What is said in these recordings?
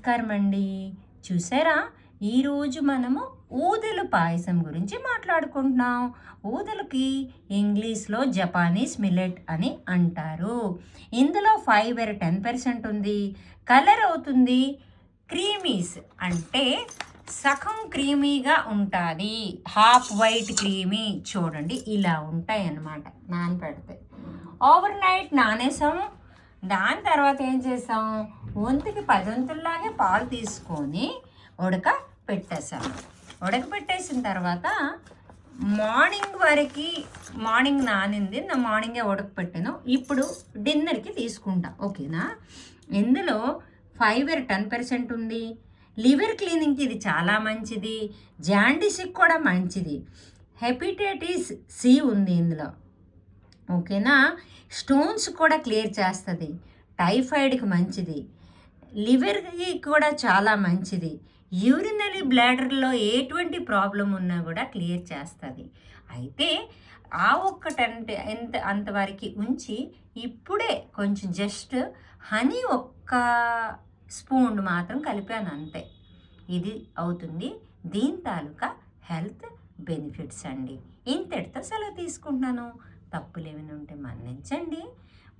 నమస్కారం అండి. చూసారా, ఈరోజు మనము ఊదలు పాయసం గురించి మాట్లాడుకుంటున్నాం. ఊదలకి ఇంగ్లీష్లో జపానీస్ మిల్లెట్ అని అంటారు. ఇందులో ఫైబర్ 10% ఉంది. కలర్ అవుతుంది క్రీమీస్, అంటే సగం క్రీమీగా ఉంటుంది. హాఫ్ వైట్ క్రీమీ చూడండి, ఇలా ఉంటాయి అన్నమాట. నానపెడితే ఓవర్ నైట్ నానేసాము. దాని తర్వాత ఏం చేసాం, వంతుకి 10 వంతుల్లాగే పాలు తీసుకొని ఉడక పెట్టేసాము. ఉడకపెట్టేసిన తర్వాత మార్నింగ్ నానింది, నా మార్నింగే ఉడకపెట్టాను. ఇప్పుడు డిన్నర్కి తీసుకుంటా, ఓకేనా. ఇందులో ఫైబర్ 10% ఉంది. లివర్ క్లీనింగ్కి ఇది చాలా మంచిది. జాండీస్కి కూడా మంచిది. హెపటైటిస్ సి ఉంది ఇందులో, ఓకేనా. స్టోన్స్ కూడా క్లియర్ చేస్తుంది. టైఫాయిడ్కి మంచిది. లివర్కి కూడా చాలా మంచిది. యూరినరీ బ్లాడర్లో ఎటువంటి ప్రాబ్లం ఉన్నా కూడా క్లియర్ చేస్తుంది. అయితే ఆ ఒక్కటంటే అంతవరకు ఉంచి ఇప్పుడే కొంచెం జస్ట్ హనీ ఒక్క స్పూన్ మాత్రం కలిపాను, అంతే. ఇది అవుతుంది దీని తాలూకా హెల్త్ బెనిఫిట్స్ అండి. ఇంతటితో సెలవు తీసుకుంటున్నాను. తప్పులు ఏమైనా ఉంటే మన్నించండి.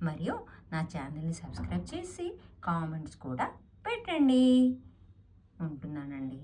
మరియు నా ఛానల్ని సబ్స్క్రైబ్ చేసి కామెంట్స్ కూడా పెట్టండి. ఉంటున్నానండి.